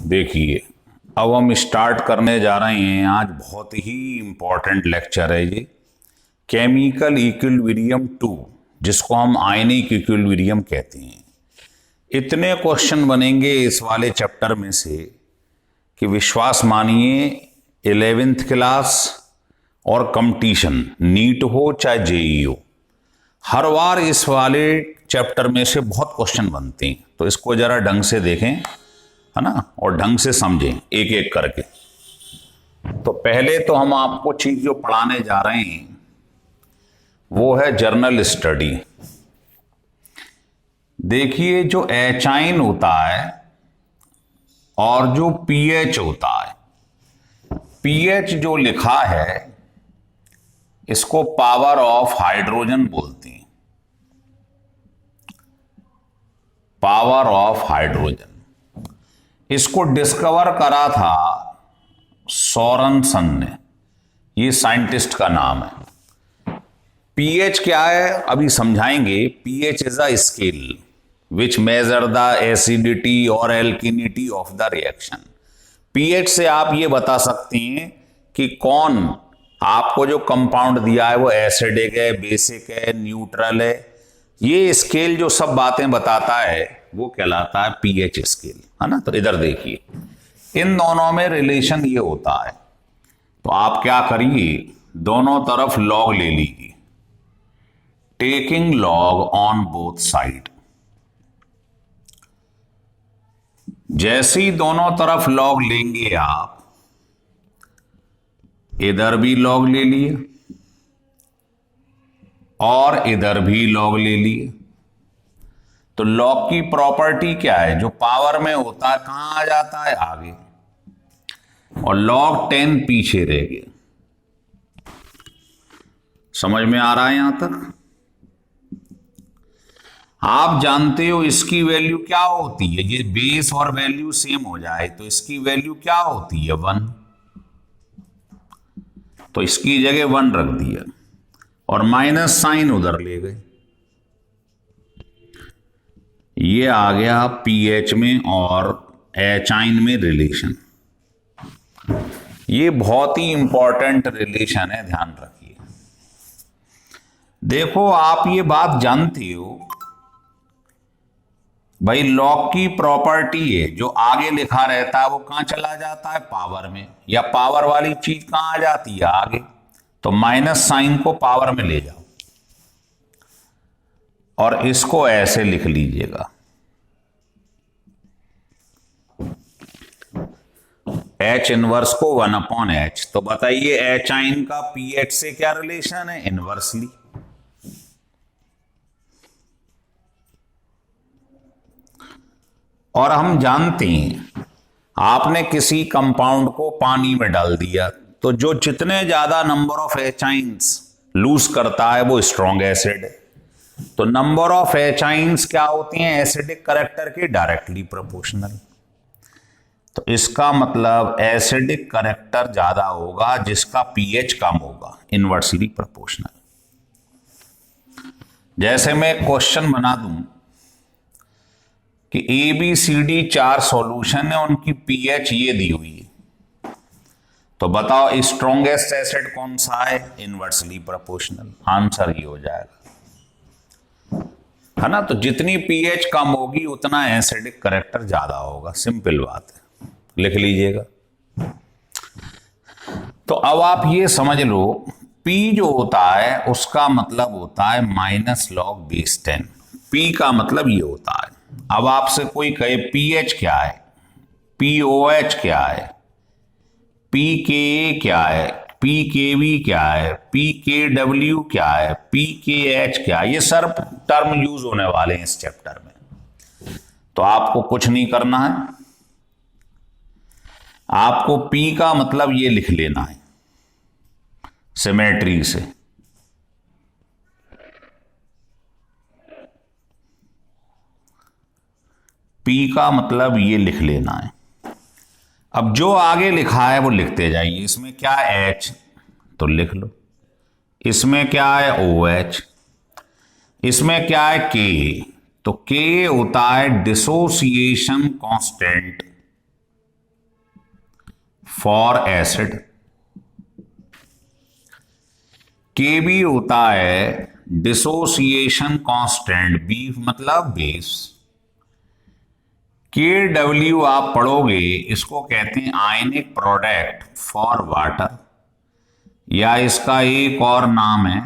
देखिए, अब हम स्टार्ट करने जा रहे हैं। आज बहुत ही इम्पोर्टेंट लेक्चर है ये, केमिकल इक्विलिब्रियम 2, जिसको हम आयनिक इक्विलिब्रियम कहते हैं। इतने क्वेश्चन बनेंगे इस वाले चैप्टर में से कि विश्वास मानिए 11th क्लास और कंपटीशन नीट हो चाहे जेई हो, हर बार इस वाले चैप्टर में से बहुत क्वेश्चन बनते हैं। तो इसको जरा ढंग से देखें, है ना, और ढंग से समझें एक एक करके। तो पहले तो हम आपको चीज जो पढ़ाने जा रहे हैं वो है जर्नल स्टडी। देखिए, जो एचाइन होता है और जो पीएच होता है, पीएच जो लिखा है इसको पावर ऑफ हाइड्रोजन बोलते हैं, पावर ऑफ हाइड्रोजन। इसको डिस्कवर करा था सोरेनसन ने, ये साइंटिस्ट का नाम है। पीएच क्या है अभी समझाएंगे। PH is a scale which measure the acidity और alkalinity of the reaction. PH से आप ये बता सकते हैं कि कौन आपको जो कंपाउंड दिया है वो एसिडिक है, बेसिक है, न्यूट्रल है। ये स्केल जो सब बातें बताता है वो कहलाता है पीएच स्केल, है ना। तो इधर देखिए, इन दोनों में रिलेशन ये होता है। तो आप क्या करिए, दोनों तरफ लॉग ले लीजिए, taking log on both side. जैसे ही दोनों तरफ लॉग लेंगे आप, इधर भी लॉग ले लिए और इधर भी लॉग ले लिए। तो लॉग की प्रॉपर्टी क्या है, जो पावर में होता है कहां आ जाता है, आगे, और log 10 पीछे रह गया। समझ में आ रहा है यहां तक? आप जानते हो इसकी वैल्यू क्या होती है, ये बेस और वैल्यू सेम हो जाए तो इसकी वैल्यू क्या होती है, 1। तो इसकी जगह 1 रख दिया और माइनस साइन उधर ले गए। ये आ गया पीएच में और एचाइन में रिलेशन। ये बहुत ही इंपॉर्टेंट रिलेशन है, ध्यान रखिए। देखो, आप ये बात जानते हो भाई, लॉग की प्रॉपर्टी है जो आगे लिखा रहता है वो कहां चला जाता है, पावर में, या पावर वाली चीज कहां आ जाती है, आगे। तो माइनस साइन को पावर में ले जाओ और इसको ऐसे लिख लीजिएगा, H इनवर्स को 1/H। तो बताइए एचाइन का पीएच से क्या रिलेशन है, इनवर्सली। और हम जानते हैं, आपने किसी कंपाउंड को पानी में डाल दिया तो जो जितने ज्यादा नंबर ऑफ एचाइंस लूज करता है वो स्ट्रॉन्ग एसिड है। तो नंबर ऑफ एचाइंस क्या होती हैं, एसिडिक कैरेक्टर के डायरेक्टली प्रोपोर्शनल। तो इसका मतलब एसिडिक कैरेक्टर ज्यादा होगा जिसका पीएच कम होगा, इनवर्सली प्रोपोर्शनल। जैसे मैं क्वेश्चन बना दूं कि ABCD 4 सॉल्यूशन है, उनकी पीएच ये दी हुई है, तो बताओ स्ट्रॉन्गेस्ट एसिड कौन सा है, इनवर्सली प्रोपोर्शनल। आंसर ये हो जाएगा, है ना। तो जितनी पीएच कम होगी उतना एसिडिक कैरेक्टर ज्यादा होगा, सिंपल बात है, लिख लीजिएगा। तो अब आप ये समझ लो, P जो होता है उसका मतलब होता है -log-10। P का मतलब ये होता है। अब आपसे कोई कहे पीएच क्या है, पीओएच क्या है, पीके क्या है, पीकेवी क्या है, पीकेडब्ल्यू क्या है, पीकेएच क्या है, ये सब टर्म यूज होने वाले हैं इस चैप्टर में। तो आपको कुछ नहीं करना है, आपको P का मतलब ये लिख लेना है सिमेट्री से। P का मतलब ये लिख लेना है। अब जो आगे लिखा है वो लिखते जाइए। इसमें क्या है, H, तो लिख लो। इसमें क्या है, OH। इसमें क्या है, K, तो K होता है dissociation constant for acid, Kb होता है डिसोसिएशन कांस्टेंट, बी मतलब बेस। Kw आप पढ़ोगे, इसको कहते हैं आयनिक प्रोडक्ट फॉर वाटर, या इसका एक और नाम है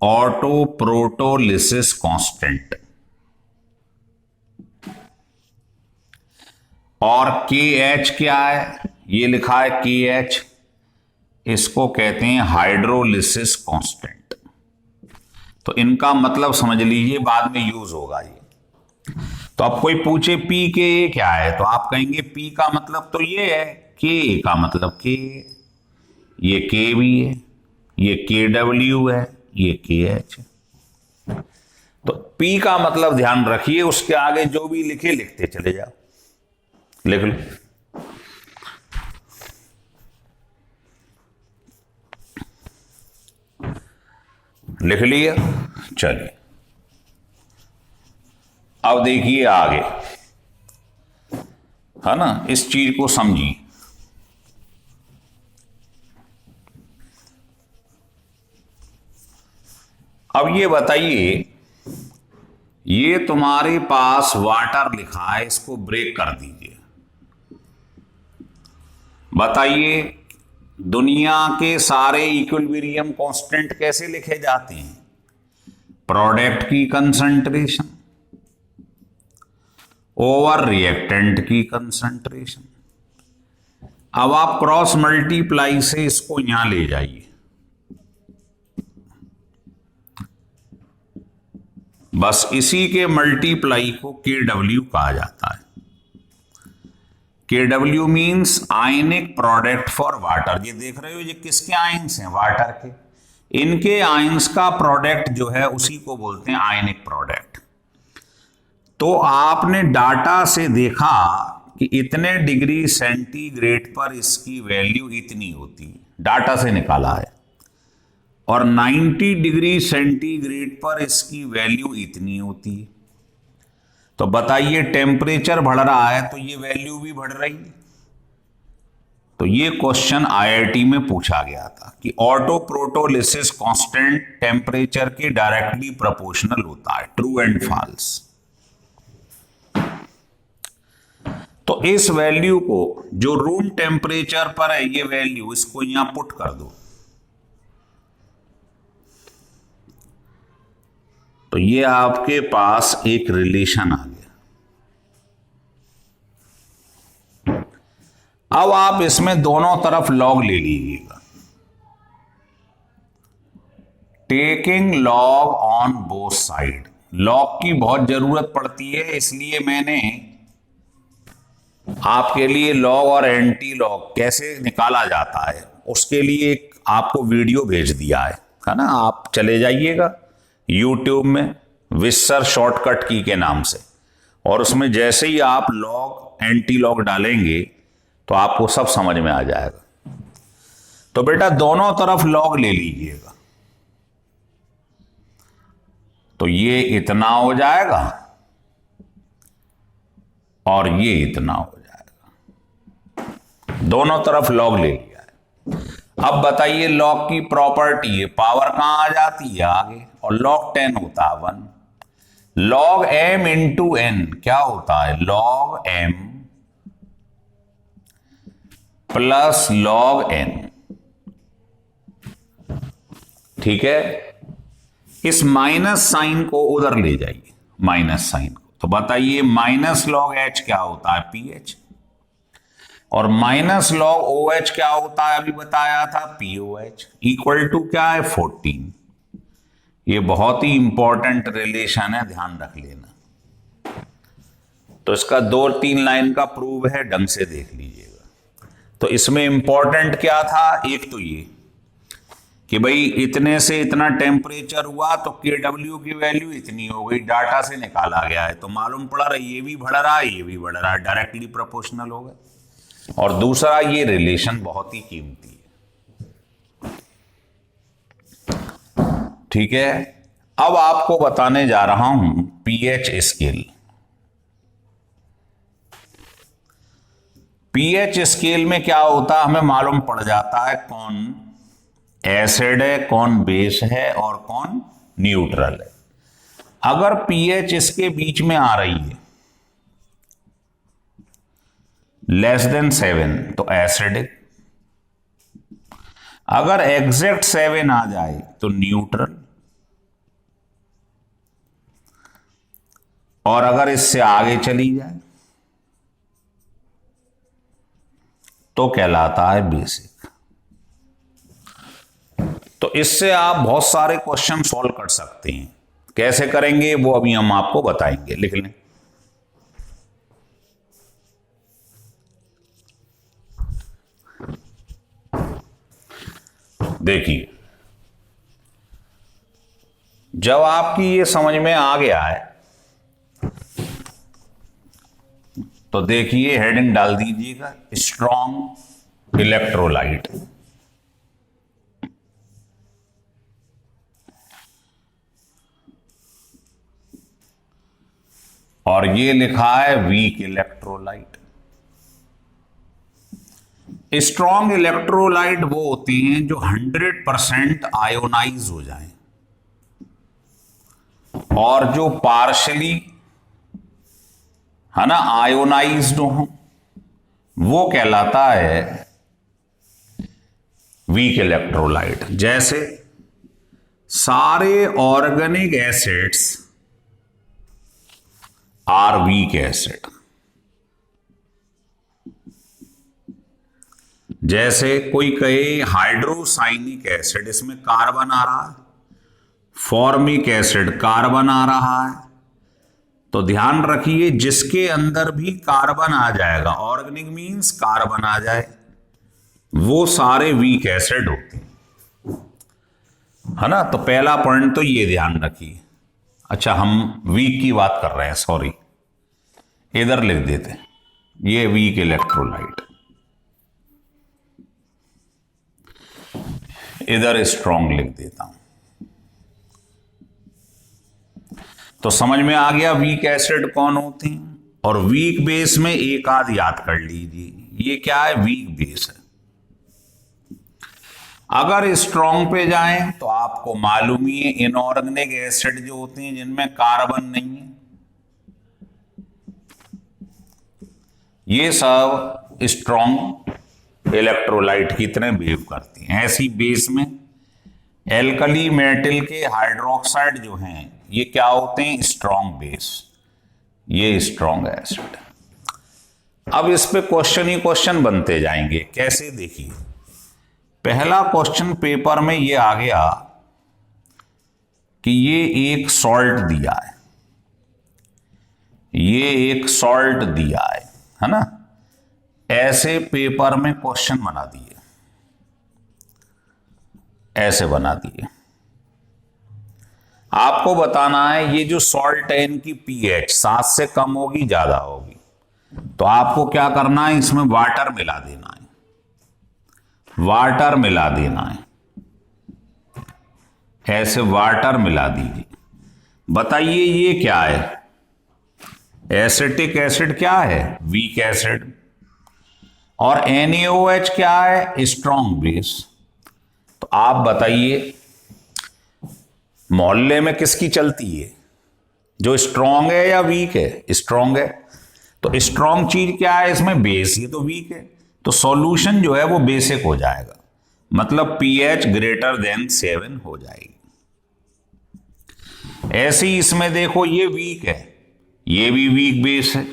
ऑटो प्रोटोलिसिस कांस्टेंट। और KH क्या है, ये लिखा है KH, इसको कहते हैं हाइड्रोलिसिस कांस्टेंट। तो इनका मतलब समझ लीजिए, बाद में यूज होगा ये। तो अब कोई पूछे पी के ए क्या है, तो आप कहेंगे पी का मतलब तो ये है, के का मतलब के, ये के भी है, ये KW है, ये KH है। तो पी का मतलब ध्यान रखिए, उसके आगे जो भी लिखे लिखते चले जाओ, लिख लो। लिख लिया, चलिए अब देखिए आगे, है ना, इस चीज को समझिए। अब ये बताइए, ये तुम्हारे पास वाटर लिखा है, इसको ब्रेक कर दीजिए। बताइए दुनिया के सारे इक्विलिब्रियम कांस्टेंट कैसे लिखे जाते हैं? प्रोडक्ट की कंसंट्रेशन ओवर रिएक्टेंट की कंसंट्रेशन। अब आप क्रॉस मल्टीप्लाई से इसको यहां ले जाइए, बस इसी के मल्टीप्लाई को KW कहा जाता है। KW means ionic product for water. ये देख रहे हो, ये किसके आयंस हैं? वाटर के। इनके आयंस का प्रोडक्ट जो है उसी को बोलते हैं आयनिक प्रोडक्ट। तो आपने डाटा से देखा कि इतने डिग्री सेंटीग्रेड पर इसकी वैल्यू इतनी होती है, डाटा से निकाला है, और 90 डिग्री सेंटीग्रेड पर इसकी वैल्यू इतनी होती है। तो बताइए टेम्परेचर बढ़ रहा है तो ये वैल्यू भी बढ़ रही है। तो ये क्वेश्चन IIT में पूछा गया था कि ऑटो प्रोटोलिसिस कांस्टेंट टेम्परेचर के डायरेक्टली प्रोपोर्शनल होता है, ट्रू एंड फॉल्स। तो इस वैल्यू को जो रूम टेम्परेचर पर है, ये वैल्यू, इसको यहां पुट कर दो, तो ये आपके पास एक रिलेशन आ गया। अब आप इसमें दोनों तरफ लॉग ले लीजिएगा, taking log on both side. Log की बहुत जरूरत पड़ती है, इसलिए मैंने आपके लिए लॉग और एंटी लॉग कैसे निकाला जाता है उसके लिए एक आपको वीडियो भेज दिया है ना। आप चले जाइएगा YouTube में विस्सर शॉर्टकट की के नाम से, और उसमें जैसे ही आप लॉग एंटी लॉग डालेंगे तो आपको सब समझ में आ जाएगा। तो बेटा दोनों तरफ लॉग ले लीजिएगा, तो ये इतना हो जाएगा और ये इतना हो जाएगा, दोनों तरफ लॉग ले लिया है। अब बताइए लॉग की प्रॉपर्टी है, पावर कहां आ जाती है? आगे। और लॉग 10 होता है 1। लॉग m इंटू n क्या होता है? Log m plus log n। ठीक है, इस माइनस साइन को उधर ले जाइए, माइनस साइन को। तो बताइए माइनस लॉग h क्या होता है? pH। और माइनस लॉग OH क्या होता है? अभी बताया था, POH। इक्वल टू क्या है? 14। ये बहुत ही इंपॉर्टेंट रिलेशन है, ध्यान रख लेना। तो इसका 2-3 लाइन का प्रूव है, ढंग से देख लीजिएगा। तो इसमें इंपॉर्टेंट क्या था? एक तो ये कि भाई इतने से इतना टेम्परेचर हुआ तो KW की वैल्यू इतनी हो गई, डाटा से निकाला गया है, तो मालूम पड़ा रहा ये भी बढ़ रहा है, ये भी बढ़ रहा है, डायरेक्टली प्रोपोर्शनल हो गए। और दूसरा, ये रिलेशन बहुत ही कीमती है। ठीक है, अब आपको बताने जा रहा हूं पीएच स्केल। पीएच स्केल में क्या होता है हमें मालूम पड़ जाता है कौन एसिड है, कौन बेस है और कौन न्यूट्रल है। अगर पीएच इसके बीच में आ रही है लेस देन 7 तो एसिडिक, अगर एग्जैक्ट 7 आ जाए तो न्यूट्रल, और अगर इससे आगे चली जाए तो कहलाता है बेसिक। तो इससे आप बहुत सारे क्वेश्चन सॉल्व कर सकते हैं। कैसे करेंगे वो अभी हम आपको बताएंगे, लिख लें। देखिए, जब आपकी ये समझ में आ गया है तो देखिए हेडिंग डाल दीजिएगा स्ट्रॉन्ग इलेक्ट्रोलाइट। और ये लिखा है वीक इलेक्ट्रोलाइट। स्ट्रॉन्ग इलेक्ट्रोलाइट वो होते हैं जो 100% आयोनाइज हो जाएं, और जो पार्शली है ना आयोनाइज्ड हो वो कहलाता है वीक इलेक्ट्रोलाइट। जैसे सारे organic acids are weak acid. जैसे कोई कहे हाइड्रोसाइनिक एसिड, इसमें कार्बन आ रहा है, फॉर्मिक एसिड कार्बन आ रहा है, तो ध्यान रखिए जिसके अंदर भी कार्बन आ जाएगा, ऑर्गेनिक मीन्स कार्बन आ जाए, वो सारे वीक एसिड होते हैं, है ना। तो पहला पॉइंट तो ये ध्यान रखिए। अच्छा, हम वीक की बात कर रहे हैं, सॉरी, इधर लिख देते हैं ये वीक इलेक्ट्रोलाइट, इधर स्ट्रॉन्ग लिख देता हूं। तो समझ में आ गया वीक एसिड कौन होते हैं। और वीक बेस में एक आध याद कर लीजिए, ये क्या है, वीक बेस है। अगर स्ट्रॉन्ग पे जाएं तो आपको मालूम ही है इनऑर्गेनिक एसिड जो होते हैं जिनमें कार्बन नहीं है, ये सब स्ट्रॉन्ग इलेक्ट्रोलाइट की तरह बिहेव करती हैं। ऐसी बेस में एल्कली मेटल के हाइड्रोक्साइड जो हैं ये क्या होते हैं, स्ट्रॉन्ग बेस, ये स्ट्रॉन्ग एसिड। अब इस पे क्वेश्चन ही क्वेश्चन बनते जाएंगे। कैसे, देखिए, पहला क्वेश्चन पेपर में ये आ गया कि ये एक सॉल्ट दिया है, ये एक सॉल्ट दिया है ना। ऐसे पेपर में क्वेश्चन बना दिए, ऐसे बना दिए। आपको बताना है ये जो सॉल्ट है इनकी पीएच 7 से कम होगी, ज्यादा होगी, तो आपको क्या करना है, इसमें वाटर मिला देना है, वाटर मिला देना है, ऐसे वाटर मिला दीजिए। बताइए ये क्या है, एसिटिक एसिड क्या है, वीक एसिड, और NaOH क्या है, स्ट्रॉन्ग बेस। तो आप बताइए मोहल्ले में किसकी चलती है, जो स्ट्रॉन्ग है या वीक है, स्ट्रॉन्ग है। तो स्ट्रॉन्ग चीज क्या है इसमें, बेस, ये तो वीक है, तो सॉल्यूशन जो है वो बेसिक हो जाएगा, मतलब pH ग्रेटर देन 7 हो जाएगी। ऐसे ही इसमें देखो ये वीक है, ये भी वीक बेस है,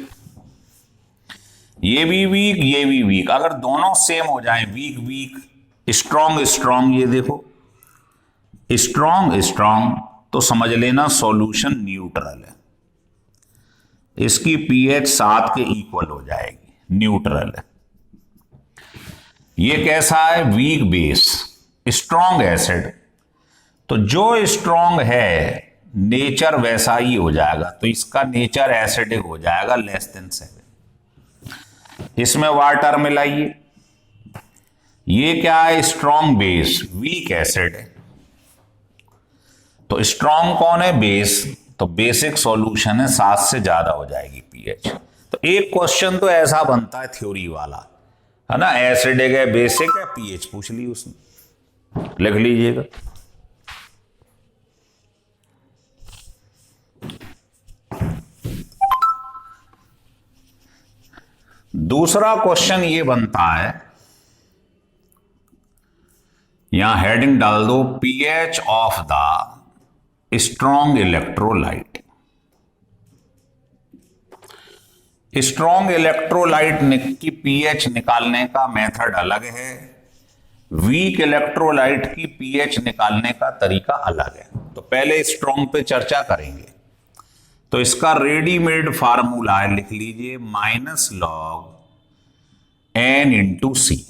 ये भी वीक, ये भी वीक। अगर दोनों सेम हो जाएं, वीक वीक, स्ट्रॉन्ग स्ट्रॉन्ग, ये देखो स्ट्रॉन्ग स्ट्रॉन्ग, तो समझ लेना सॉल्यूशन न्यूट्रल है, इसकी pH 7 के इक्वल हो जाएगी, न्यूट्रल है। ये कैसा है, वीक बेस, स्ट्रॉन्ग एसिड, तो जो स्ट्रॉन्ग है नेचर वैसा ही हो जाएगा, तो इसका नेचर एसिडिक हो जाएगा, लेस देन 7। इसमें वाटर मिलाइए, ये क्या है, स्ट्रॉन्ग बेस, वीक एसिड है, तो स्ट्रॉन्ग कौन है, बेस, तो बेसिक सॉल्यूशन है, 7 से ज्यादा हो जाएगी pH। तो एक क्वेश्चन तो ऐसा बनता है थ्योरी वाला है ना, एसिडिक है, बेसिक है, पीएच पूछ ली उसने, लिख लीजिएगा। दूसरा क्वेश्चन ये बनता है, यहां हेडिंग डाल दो, pH of the strong electrolyte. Strong electrolyte की पीएच निकालने का मेथड अलग है, वीक इलेक्ट्रोलाइट की पीएच निकालने का तरीका अलग है। तो पहले स्ट्रॉन्ग पे चर्चा करेंगे। तो इसका रेडीमेड फार्मूला है, लिख लीजिए, -log n इंटू सी।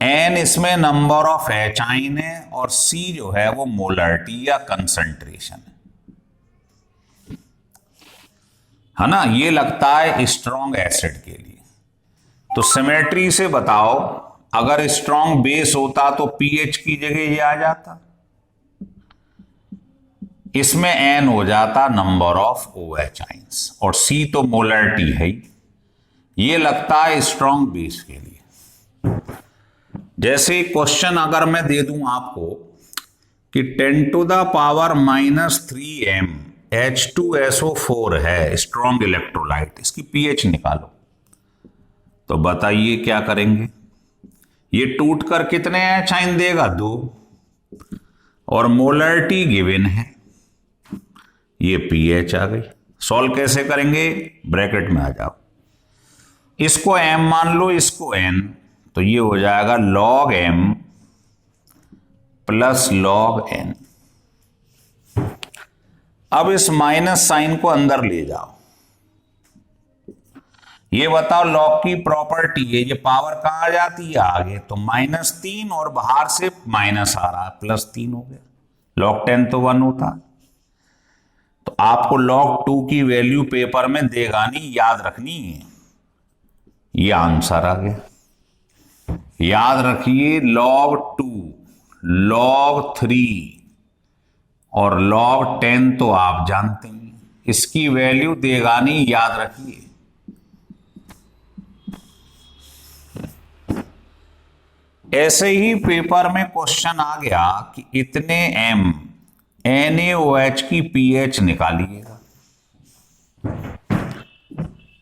n इसमें नंबर ऑफ एचाइन है और c जो है वो मोलरिटी या कंसंट्रेशन है ना। ये लगता है स्ट्रॉन्ग एसिड के लिए। तो सिमेट्री से बताओ, अगर स्ट्रॉन्ग बेस होता तो पीएच की जगह ये आ जाता, इसमें n हो जाता नंबर ऑफ OH आइंस और C तो मोलरिटी है ही। ये लगता है स्ट्रॉन्ग बेस के लिए। जैसे क्वेश्चन अगर मैं दे दूं आपको कि 10⁻³ H2SO4 है स्ट्रॉन्ग इलेक्ट्रोलाइट, इसकी पीएच निकालो, तो बताइए क्या करेंगे। ये टूटकर कितने एचाइन देगा? 2, और मोलरिटी गिवन है, ये पीएच आ गई। सॉल्व कैसे करेंगे? ब्रैकेट में आ जाओ, इसको m मान लो, इसको n, तो ये हो जाएगा log m plus log n। अब इस माइनस साइन को अंदर ले जाओ। ये बताओ लॉग की प्रॉपर्टी है, ये पावर कहां आ जाती है? आगे, तो -3 और बाहर से माइनस आ रहा है, +3 हो गया। log 10 तो 1 होता। तो आपको log 2 की वैल्यू पेपर में देगा नहीं, याद रखनी है। ये आंसर आ गया। याद रखिए, log 2, log 3 और log 10 तो आप जानते हैं, इसकी वैल्यू देगा नहीं, याद रखिए। ऐसे ही पेपर में क्वेश्चन आ गया कि इतने m NaOH की पीएच निकालिएगा।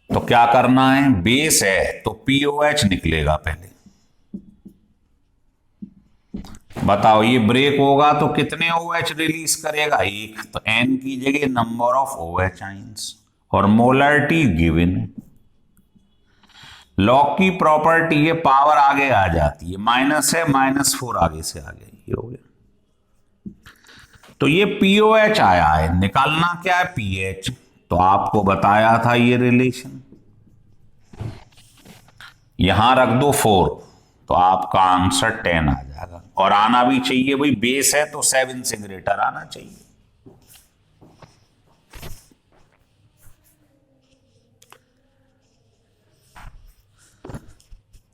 तो क्या करना है? बेस है तो POH निकलेगा पहले। बताओ, ये ब्रेक होगा तो कितने OH रिलीज करेगा? 1। तो N की जगह नंबर ऑफ OH आइंस और मोलरिटी गिवन है। लॉग की प्रॉपर्टी ये पावर आगे आ जाती है, माइनस है, -4 आगे से आ गई, ये हो गया। तो ये POH आया है, निकालना क्या है? pH। तो आपको बताया था ये रिलेशन, यहां रख दो 4, तो आपका आंसर 10 आ जाएगा। और आना भी चाहिए भाई, बेस है तो 7 से ग्रेटर आना चाहिए।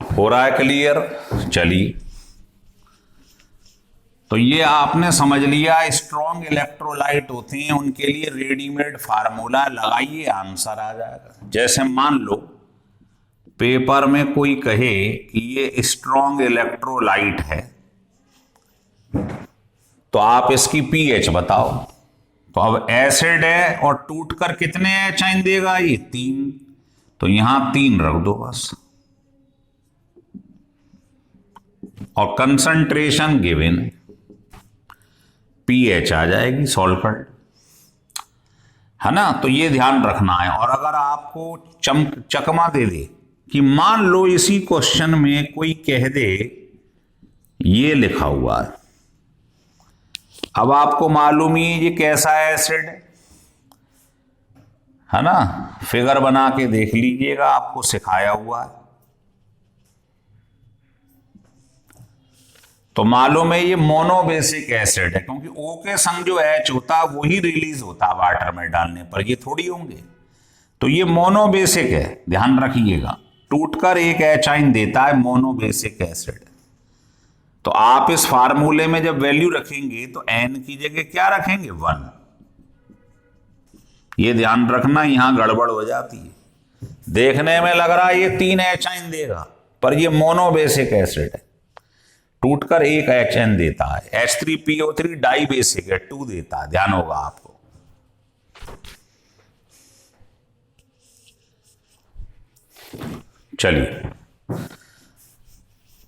हो रहा है क्लियर? चलिए, तो ये आपने समझ लिया, स्ट्रॉन्ग इलेक्ट्रोलाइट होते हैं, उनके लिए रेडीमेड फार्मूला लगाइए, आंसर आ जाएगा। जैसे मान लो पेपर में कोई कहे कि ये स्ट्रॉन्ग इलेक्ट्रोलाइट है, तो आप इसकी पीएच बताओ। तो अब एसिड है और टूटकर कितने एचाइन देगा? ये 3, तो यहां 3 रख दो बस। और कंसंट्रेशन गिवन, पीएच आ जाएगी, सॉल्व कर, है ना। तो ये ध्यान रखना है। और अगर आपको चकमा दे दे कि मान लो इसी क्वेश्चन में कोई कह दे ये लिखा हुआ है, अब आपको मालूम ही ये कैसा एसिड है ना, फिगर बना के देख लीजिएगा, आपको सिखाया हुआ है। तो मालूम है ये मोनोबेसिक एसिड है, क्योंकि O के संग जो H होता है वही रिलीज होता है वाटर में डालने पर, ये थोड़ी होंगे। तो ये मोनोबेसिक है, ध्यान रखिएगा, टूटकर एक एचाइन देता है, मोनोबेसिक एसिड। तो आप इस फार्मूले में जब वैल्यू रखेंगे तो N की जगह क्या रखेंगे? 1। ये ध्यान रखना, यहां गड़बड़ हो जाती है। देखने में लग रहा है ये 3 HN देगा, पर ये मोनोबेसिक एसिड है, टूटकर 1 HN देता है। H3PO3 डाई बेसिक है, 2 देता है, ध्यान होगा आपको। चलिए,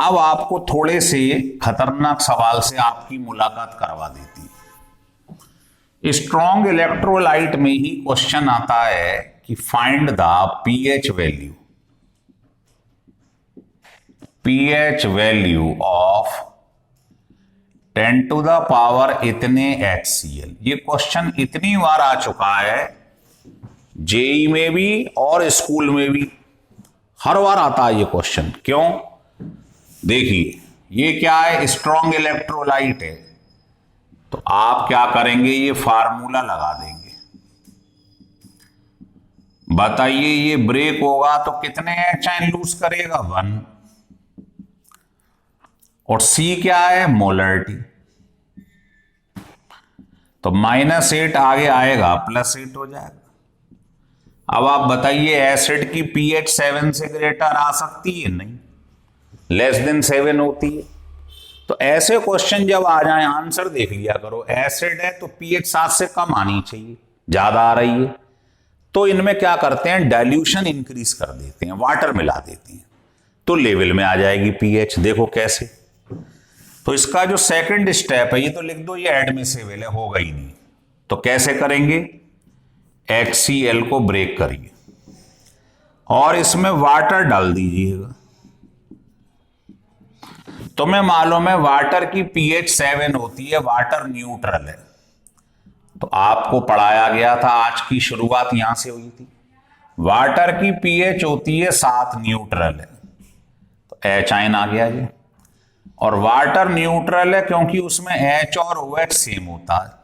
अब आपको थोड़े से खतरनाक सवाल से आपकी मुलाकात करवा देती है। स्ट्रॉन्ग इलेक्ट्रोलाइट में ही क्वेश्चन आता है कि find the pH value of 10 to the power इतने HCl। ये क्वेश्चन इतनी बार आ चुका है, जेई में भी और स्कूल में भी हर बार आता है ये क्वेश्चन। क्यों? देखिए, ये क्या है, स्ट्रॉन्ग इलेक्ट्रोलाइट है, तो आप क्या करेंगे, ये फार्मूला लगा देंगे। बताइए, ये ब्रेक होगा तो कितने HN लूज करेगा, 1। और C क्या है, मोलरिटी, तो -8 आगे आएगा, +8 हो जाएगा। अब आप बताइए, एसिड की pH 7 से ग्रेटर आ सकती है? नहीं, <7 होती है। तो ऐसे क्वेश्चन जब आ जाए, आंसर देख लिया करो। एसिड है तो pH 7 से कम आनी चाहिए, ज्यादा आ रही है तो इनमें क्या करते हैं, डाइल्यूशन इंक्रीज कर देते हैं, वाटर मिला देते हैं, तो लेवल में आ जाएगी pH। देखो कैसे। तो इसका जो सेकंड स्टेप है, ये तो लिख दो, ये एडमिसिबल है, होगा ही नहीं। तो कैसे करेंगे, HCl को ब्रेक करिए और इसमें वाटर डाल दीजिएगा। तुम्हें मालूम है वाटर की pH 7 होती है, वाटर न्यूट्रल है। तो आपको पढ़ाया गया था, आज की शुरुआत यहां से हुई थी। वाटर की pH होती है 7, न्यूट्रल है, तो HN आ गया जी। और वाटर न्यूट्रल है क्योंकि उसमें H और OH सेम होता है।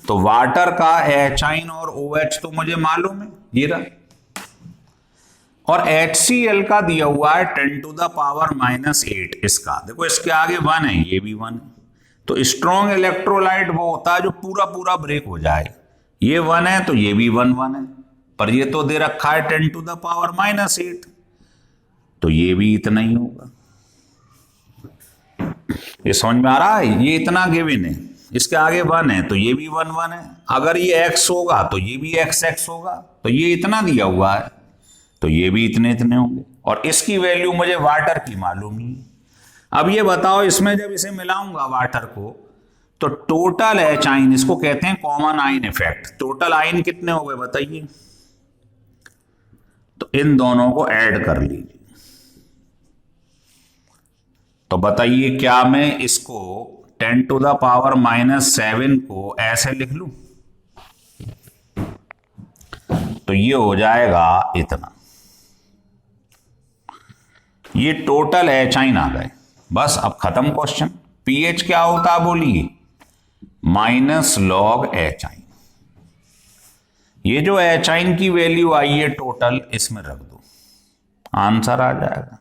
तो वाटर का HN और OH तो मुझे मालूम है, ये रहा। और HCl का दिया हुआ है 10 टू द पावर -8। इसका देखो, इसके आगे 1 है, ये भी 1 है। तो स्ट्रॉन्ग इलेक्ट्रोलाइट वो होता है जो पूरा पूरा ब्रेक हो जाए। ये 1 है तो ये भी 1 है, पर ये तो दे रखा है 10 टू द पावर -8, तो ये भी इतना ही होगा। ये समझ में आ रहा है, ये इतना गिवन है, इसके आगे 1 है तो ये भी 1 है। अगर ये x होगा तो ये भी x होगा, तो ये इतना दिया हुआ है तो ये भी इतने इतने होंगे। और इसकी वैल्यू मुझे वाटर की मालूम ही है। अब ये बताओ, इसमें जब इसे मिलाऊंगा वाटर को, तो टोटल HN, इसको कहते हैं common ion effect. Total ion कितने हो गए बताइए, तो इन दोनों को ऐड कर लीजिए। तो बताइए, क्या मैं इसको 10 टू द पावर -7 को ऐसे लिख लूं? तो ये हो जाएगा इतना। ये टोटल HN आ गए। बस अब खत्म क्वेश्चन। pH क्या होता है बोलिए, -log HN। ये जो HN की वैल्यू आई है टोटल, इसमें रख दो, आंसर आ जाएगा।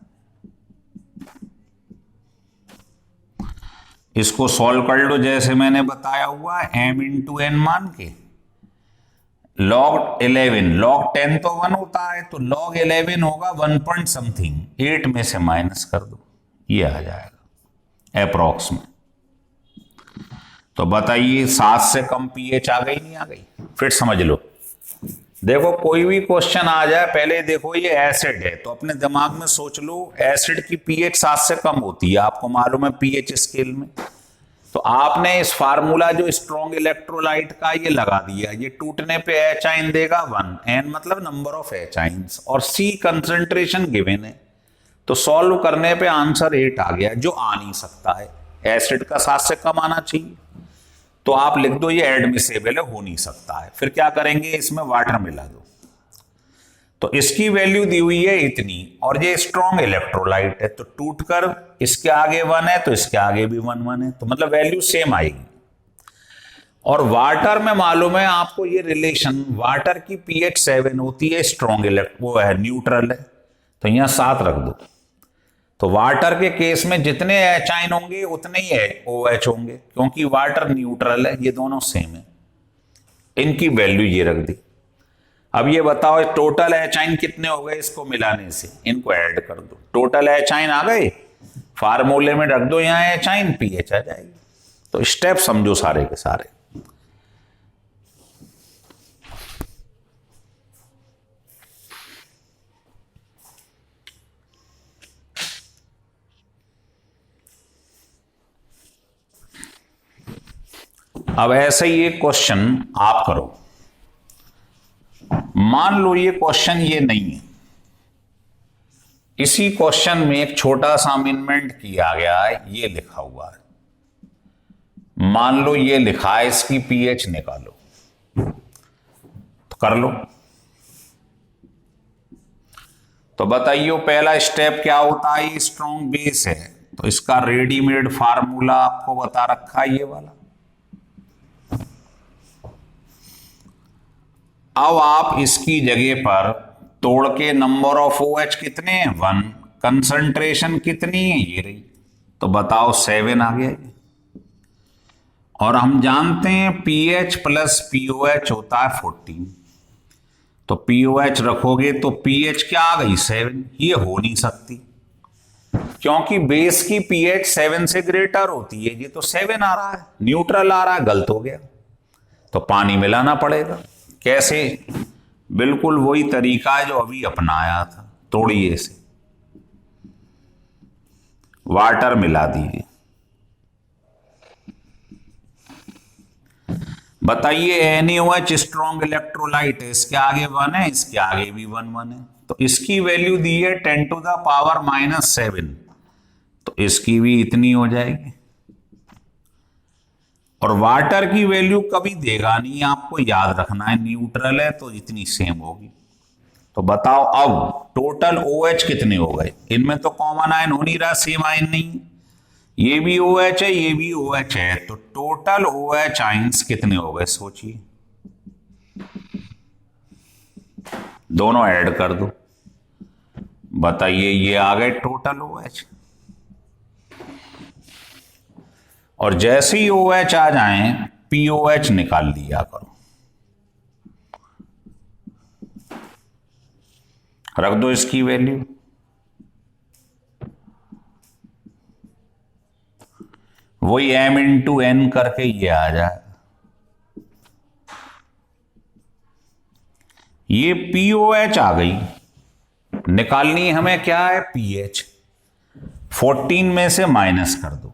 इसको सॉल्व कर लो जैसे मैंने बताया हुआ है, m × n मान के। log 11, log 10 तो 1 होता है, तो log 11 होगा 1 पॉइंट समथिंग, 8 में से माइनस कर दो, ये आ जाएगा अप्रॉक्स में। तो बताइए, 7 से कम pH आ गई नहीं आ गई? फिर समझ लो। देखो, कोई भी क्वेश्चन आ जाए, पहले देखो ये एसिड है तो अपने दिमाग में सोच लो एसिड की pH 7 से कम होती है, आपको मालूम है pH स्केल में। तो आपने इस फार्मूला जो स्ट्रॉन्ग इलेक्ट्रोलाइट का ये लगा दिया, ये टूटने पे HN देगा 1, N मतलब नंबर ऑफ HNs, और C कंसंट्रेशन गिवन है। तो सॉल्व करने पे आंसर 8 आ गया, जो आ नहीं सकता है, एसिड का 7 से कम आना चाहिए। तो आप लिख दो ये एडमिसिबल है, हो नहीं सकता है। फिर क्या करेंगे, इसमें वाटर मिला दो। तो इसकी वैल्यू दी हुई है इतनी, और ये स्ट्रॉन्ग इलेक्ट्रोलाइट है, तो टूटकर इसके आगे 1 है तो इसके आगे भी 1 है, तो मतलब वैल्यू सेम आएगी। और वाटर में मालूम है आपको ये रिलेशन, वाटर की pH 7 होती है, स्ट्रॉन्ग वो है न्यूट्रल है, तो यहां 7 रख दो। तो वाटर के केस में जितने HN होंगे उतने ही OH होंगे, क्योंकि वाटर न्यूट्रल है, ये दोनों सेम है। इनकी वैल्यू ये रख दी। अब ये बताओ टोटल एचाइन कितने हो गए इसको मिलाने से, इनको ऐड कर दो, टोटल एचाइन आ गए, फार्मूले में रख दो यहां एचाइन, पीएच आ जाएगी। तो स्टेप समझो सारे के सारे। अब ऐसे ही एक क्वेश्चन आप करो। मान लो ये क्वेश्चन ये नहीं है, इसी क्वेश्चन में एक छोटा सा अमेंडमेंट किया गया है, ये लिखा हुआ है। मान लो ये लिखा है इसकी पीएच निकालो, तो कर लो। तो बताइए पहला स्टेप क्या होता है, ये स्ट्रॉन्ग बेस है तो इसका रेडीमेड फार्मूला आपको बता रखा है ये वाला। अब आप इसकी जगह पर तोड़ के नंबर ऑफ OH कितने हैं 1, कंसंट्रेशन कितनी है ये रही, तो बताओ 7 आ गया। और हम जानते हैं pH प्लस POH होता है 14, तो POH रखोगे तो pH क्या आ गई 7। ये हो नहीं सकती क्योंकि बेस की pH 7 से ग्रेटर होती है, ये तो 7 आ रहा है, न्यूट्रल आ रहा है, गलत हो गया। तो पानी मिलाना पड़ेगा। कैसे? बिल्कुल वही तरीका है जो अभी अपनाया था, तोड़िए इसे, वाटर मिला दीजिए। बताइए NaOH स्ट्रॉन्ग इलेक्ट्रोलाइट है, इसके आगे 1 है, इसके आगे भी 1 है, तो इसकी वैल्यू दी है 10 टू द पावर -7, तो इसकी भी इतनी हो जाएगी। और वाटर की वैल्यू कभी देगा नहीं, आपको याद रखना है, न्यूट्रल है तो इतनी सेम होगी। तो बताओ अब टोटल OH कितने हो गए, इनमें तो कॉमन आयन हो नहीं रहा, सेम आयन नहीं, ये भी OH है ये भी OH है, तो टोटल OH आयंस कितने हो गए सोचिए, दोनों ऐड कर दो। बताइए ये आ गए टोटल OH। और जैसे ही OH आ जाएं POH निकाल लिया करो, रख दो इसकी वैल्यू। वही M × N करके ये आ जाए। ये POH आ गई, निकालनी हमें क्या है pH, 14 में से माइनस कर दो,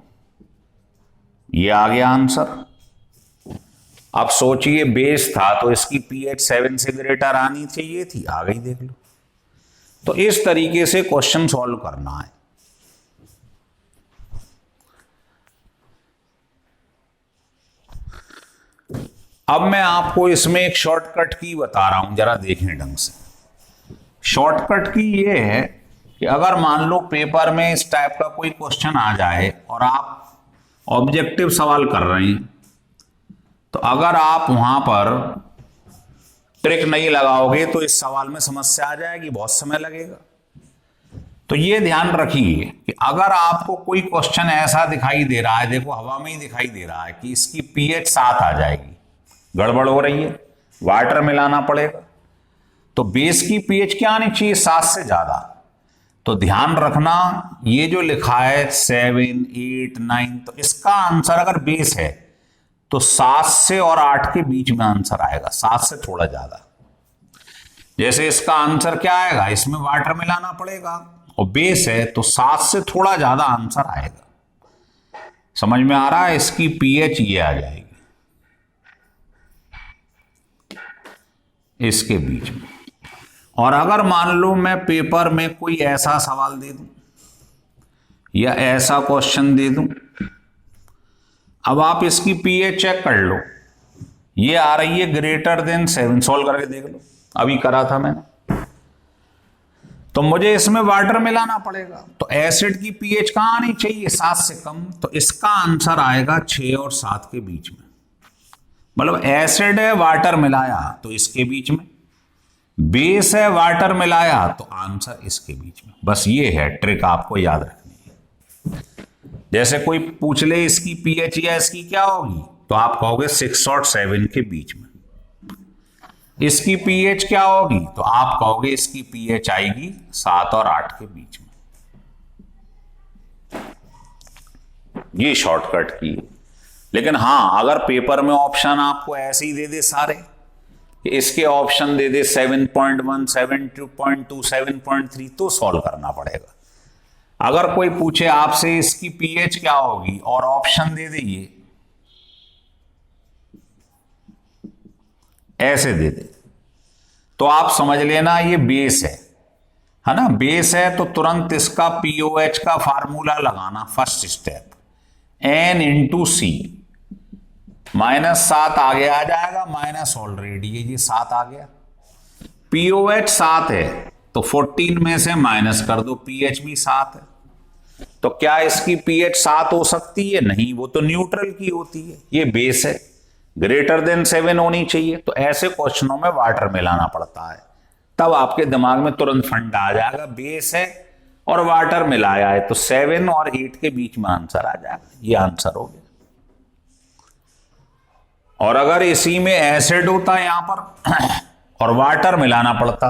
ये आ गया आंसर। अब सोचिए बेस था तो इसकी pH 7 से ग्रेटर आनी चाहिए थी, आ गई, देख लो। तो इस तरीके से क्वेश्चन सॉल्व करना है। अब मैं आपको इसमें एक शॉर्टकट की बता रहा हूं, जरा देखें ढंग से। शॉर्टकट की ये है कि अगर मान लो पेपर में इस टाइप का कोई क्वेश्चन आ जाए और आप ऑब्जेक्टिव सवाल कर रहे हैं, तो अगर आप वहां पर ट्रिक नहीं लगाओगे तो इस सवाल में समस्या आ जाएगी, बहुत समय लगेगा। तो ये ध्यान रखिए कि अगर आपको कोई क्वेश्चन ऐसा दिखाई दे रहा है, देखो हवा में ही दिखाई दे रहा है कि इसकी pH 7 आ जाएगी, गड़बड़ हो रही है, वाटर मिलाना पड़ेगा, तो बेस की pH क्या आनी चाहिए 7 से ज्यादा। तो ध्यान रखना ये जो लिखा है 7, 8, 9, तो इसका आंसर अगर बेस है तो 7 से और 8 के बीच में आंसर आएगा, 7 से थोड़ा ज्यादा। जैसे इसका आंसर क्या आएगा, इसमें वाटर मिलाना पड़ेगा और बेस है तो 7 से थोड़ा ज्यादा आंसर आएगा। समझ में आ रहा है? इसकी pH ये आ जाएगी इसके बीच में। और अगर मान लो मैं पेपर में कोई ऐसा सवाल दे दूं या ऐसा क्वेश्चन दे दूं, अब आप इसकी pH चेक कर लो, ये आ रही है ग्रेटर देन 7, सॉल्व करके देख लो, अभी करा था मैंने। तो मुझे इसमें वाटर मिलाना पड़ेगा, तो एसिड की pH कहां आनी चाहिए 7 से कम, तो इसका आंसर आएगा 6 और 7 के बीच में। मतलब एसिड है वाटर मिलाया तो इसके बीच में, बेस है वाटर मिलाया तो आंसर इसके बीच में। बस ये है ट्रिक, आपको याद रखनी है। जैसे कोई पूछ ले इसकी pH या इसकी क्या होगी, तो आप कहोगे 6 और 7 के बीच में। इसकी पीएच क्या होगी, तो आप कहोगे इसकी पीएच आएगी 7 और 8 के बीच में। ये शॉर्टकट की है। लेकिन हां, अगर पेपर में ऑप्शन आपको ऐसे ही दे दे सारे, इसके ऑप्शन दे दे 7.1, 7.2, 7.3, तो सॉल्व करना पड़ेगा। अगर कोई पूछे आपसे इसकी पीएच क्या होगी और ऑप्शन दे दे ये ऐसे दे दे, तो आप समझ लेना ये बेस है ना। बेस है तो तुरंत इसका पीओएच का फार्मूला लगाना। फर्स्ट स्टेप n इंटू सी, -7 आगे आ जाएगा, माइनस ऑलरेडी ये 7 आ गया। पीओएच 7 है तो 14 में से माइनस कर दो, पीएच भी 7 है। तो क्या इसकी पीएच 7 हो सकती है? नहीं, वो तो न्यूट्रल की होती है। ये बेस है, ग्रेटर देन 7 होनी चाहिए। तो ऐसे क्वेश्चनों में वाटर मिलाना पड़ता है, तब आपके दिमाग में तुरंत फंड आ जाएगा। बेस है और वाटर मिलाया है तो 7 और 8 के बीच में आंसर आ जाएगा। ये आंसर हो गया। और अगर इसी में एसिड होता यहां पर और वाटर मिलाना पड़ता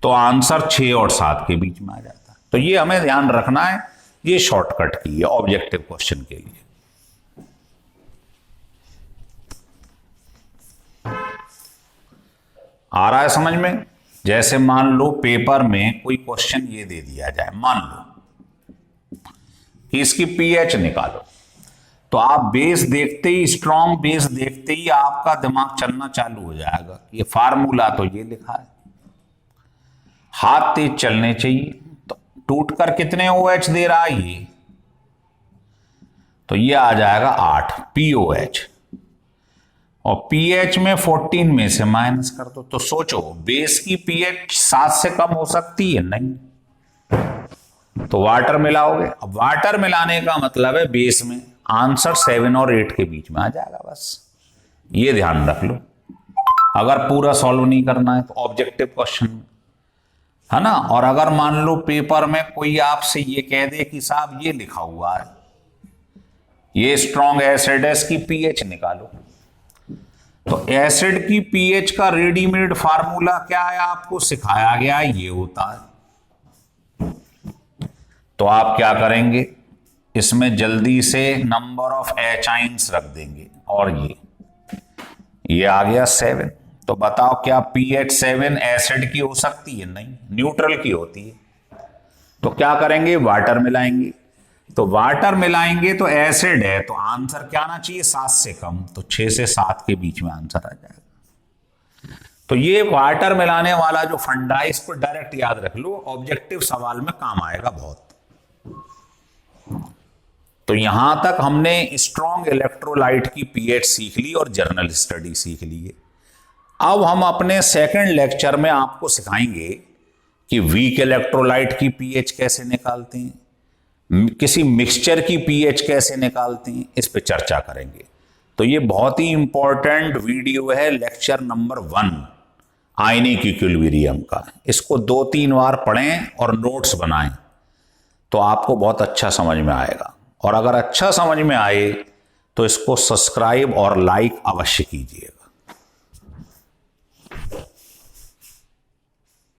तो आंसर 6 और 7 के बीच में आ जाता। तो ये हमें ध्यान रखना है, ये शॉर्टकट की है ऑब्जेक्टिव क्वेश्चन के लिए। आ रहा है समझ में? जैसे मान लो पेपर में कोई क्वेश्चन ये दे दिया जाए, मान लो कि इसकी पीएच निकालो, तो आप बेस देखते ही, स्ट्रॉन्ग बेस देखते ही आपका दिमाग चलना चालू हो जाएगा। ये फार्मूला तो ये लिखा है, हाथ तेज चलने चाहिए। तो टूटकर कितने OH दे रहा है ये, तो ये आ जाएगा 8 POH, और पीएच में 14 में से माइनस कर दो। तो सोचो बेस की पीएच 7 से कम हो सकती है? नहीं। तो वाटर मिलाओगे। अब वाटर मिलाने का मतलब है बेस में आंसर 7 और 8 के बीच में आ जाएगा। बस ये ध्यान रख लो, अगर पूरा सॉल्व नहीं करना है तो ऑब्जेक्टिव क्वेश्चन है ना। और अगर मान लो पेपर में कोई आपसे ये कह दे कि साहब ये लिखा हुआ है, ये स्ट्रॉन्ग एसिड है, इसकी पीएच निकालो, तो एसिड की पीएच का रेडीमेड फार्मूला क्या है, आपको सिखाया गया है, ये होता है। तो आप क्या करेंगे, इसमें जल्दी से नंबर ऑफ एचाइंस रख देंगे, और ये आ गया 7। तो बताओ क्या पीएच 7 एसिड की हो सकती है? नहीं, न्यूट्रल की होती है। तो क्या करेंगे, वाटर मिलाएंगे। तो वाटर मिलाएंगे तो एसिड है, तो आंसर क्या आना चाहिए, 7 से कम। तो 6 से 7 के बीच में आंसर आ जाएगा। तो ये वाटर मिलाने वाला जो फंडा है, इसको डायरेक्ट याद रख लो, ऑब्जेक्टिव सवाल में काम आएगा बहुत। तो यहां तक हमने स्ट्रॉन्ग इलेक्ट्रोलाइट की पीएच सीख ली और जर्नल स्टडी सीख ली है। अब हम अपने सेकंड लेक्चर में आपको सिखाएंगे कि वीक इलेक्ट्रोलाइट की पीएच कैसे निकालते हैं, किसी मिक्सचर की पीएच कैसे निकालते हैं, इस पे चर्चा करेंगे। तो ये बहुत ही इंपॉर्टेंट वीडियो है, लेक्चर नंबर 1 आयनिक इक्विलिब्रियम का। इसको 2-3 बार पढ़ें और नोट्स बनाएं, तो आपको बहुत अच्छा समझ में आएगा। और अगर अच्छा समझ में आए तो इसको सब्सक्राइब और लाइक अवश्य कीजिएगा।